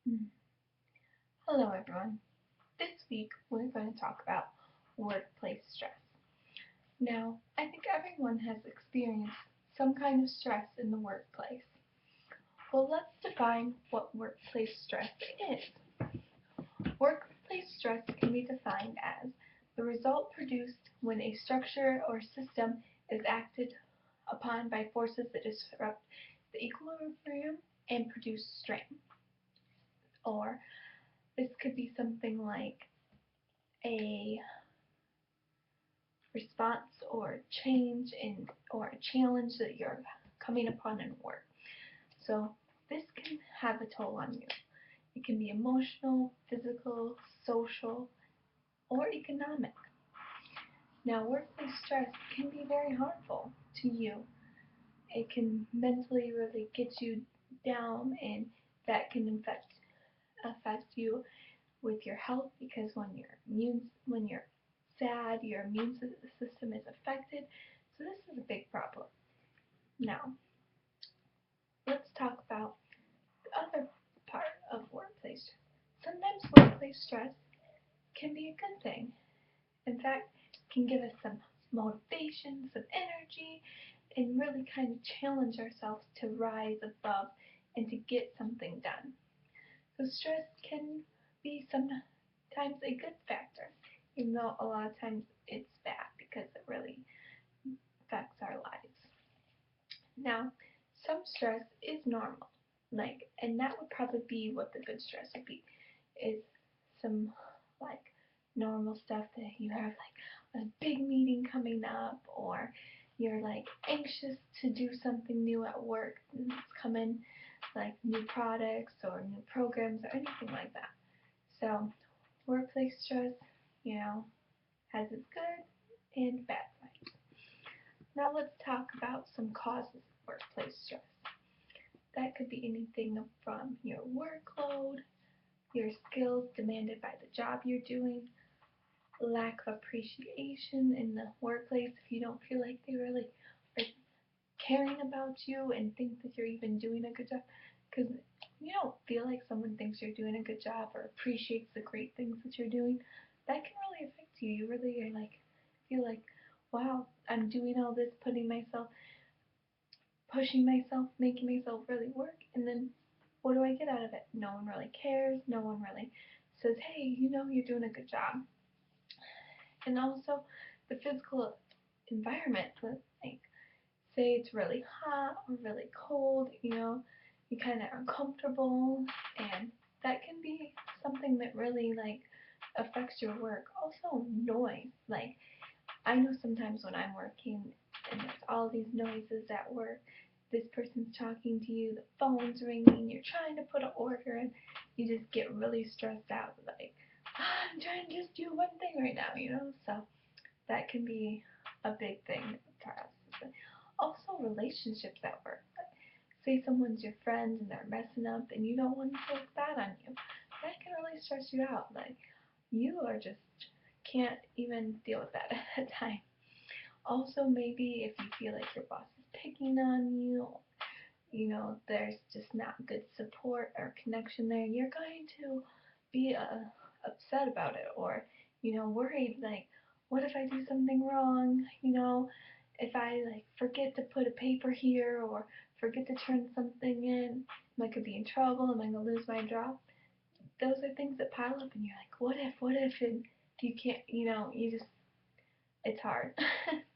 Mm. Hello everyone. This week we're going to talk about workplace stress. Now, I think everyone has experienced some kind of stress in the workplace. Well, let's define what workplace stress is. Workplace stress can be defined as the result produced when a structure or system is acted upon by forces that disrupt the equilibrium and produce strain. Or this could be something like a response or change in or a challenge that you're coming upon in work. So this can have a toll on you. It can be emotional, physical, social, or economic. Now, workplace stress can be very harmful to you. It can mentally really get you down, and that can affect you with your health because when you're sad, your immune system is affected. So this is a big problem. Now, let's talk about the other part of workplace stress. Sometimes workplace stress can be a good thing. In fact, it can give us some motivation, some energy, and really kind of challenge ourselves to rise above and to get something done. So stress can be sometimes a good factor, even though a lot of times it's bad because it really affects our lives. Now, some stress is normal, and that would probably be what the good stress would be, is some like normal stuff that you have like a big meeting coming up, or you're like anxious to do something new at work and it's coming, like new products or new programs or anything like that. So workplace stress, you know, has its good and bad sides. Now let's talk about some causes of workplace stress. That could be anything from your workload, your skills demanded by the job you're doing, lack of appreciation in the workplace if you don't feel like they really are caring about you and think that you're even doing a good job. Because you don't feel like someone thinks you're doing a good job or appreciates the great things that you're doing, that can really affect you. You really are like feel like, wow, I'm doing all this, pushing myself, making myself really work, and then what do I get out of it? No one really cares. No one really says, hey, you're doing a good job. And also the physical environment, like say it's really hot or really cold, you kind of are uncomfortable, and that can be something that really like affects your work. Also noise, like I know sometimes when I'm working and there's all these noises at work, this person's talking to you, the phone's ringing, you're trying to put an order in, you just get really stressed out, like, I'm trying to just do one thing right now. So that can be a big thing for us. Also, relationships at work. Like, say someone's your friend and they're messing up and you don't want to take that on you. That can really stress you out. Like, you are just can't even deal with that at a time. Also, maybe if you feel like your boss is picking on you, there's just not good support or connection there, you're going to be upset about it, or, worried, like, what if I do something wrong? If I, like, forget to put a paper here or forget to turn something in, am I could be in trouble? Am I going to lose my job? Those are things that pile up, and you're like, what if, and you can't, you just, it's hard.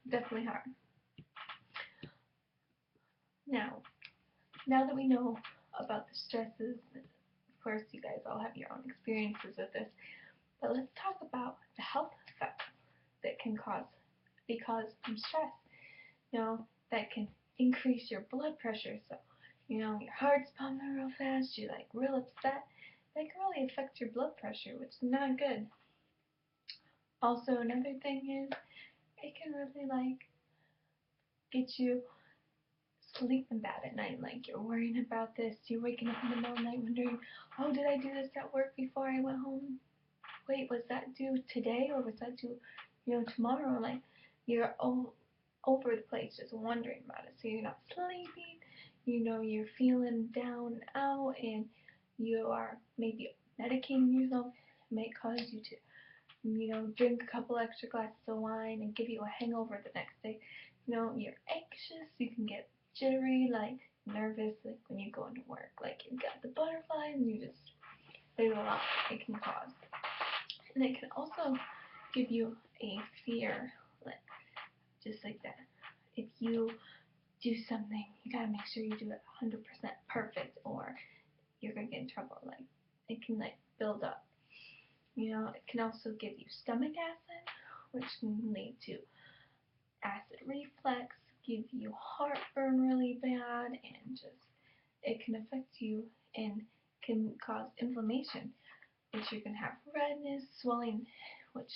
Definitely hard. Now, now that we know about the stresses, of course, you guys all have your own experiences with this, but let's talk about the health effects that can be caused from stress. That can increase your blood pressure, so, your heart's pumping real fast, you're like real upset. That can really affect your blood pressure, which is not good. Also, another thing is, it can really like get you sleeping bad at night, like you're worrying about this, you're waking up in the middle of the night wondering, oh, did I do this at work before I went home? Wait, was that due today or was that due, tomorrow? Like, you're all over the place just wondering about it. So you're not sleeping, you're feeling down and out, and you are maybe medicating yourself, it may cause you to, drink a couple extra glasses of wine and give you a hangover the next day. You're anxious, you can get jittery, like nervous, like when you go into work, like you've got the butterflies and there's a lot it can cause. And it can also give you a fear, like, just like that. If you do something, you gotta make sure you do it 100% perfect or you're gonna get in trouble. Like, it can build up. It can also give you stomach acid, which can lead to acid reflux, give you heartburn really bad, and just it can affect you and can cause inflammation, which you can have redness, swelling, which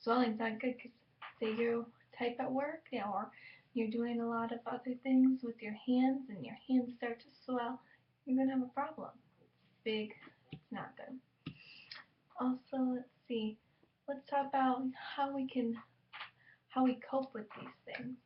swelling's not good because say you type at work, or you're doing a lot of other things with your hands and your hands start to swell, you're gonna have a problem. Big, it's not good. Also, let's see. Let's talk about how we cope with these things.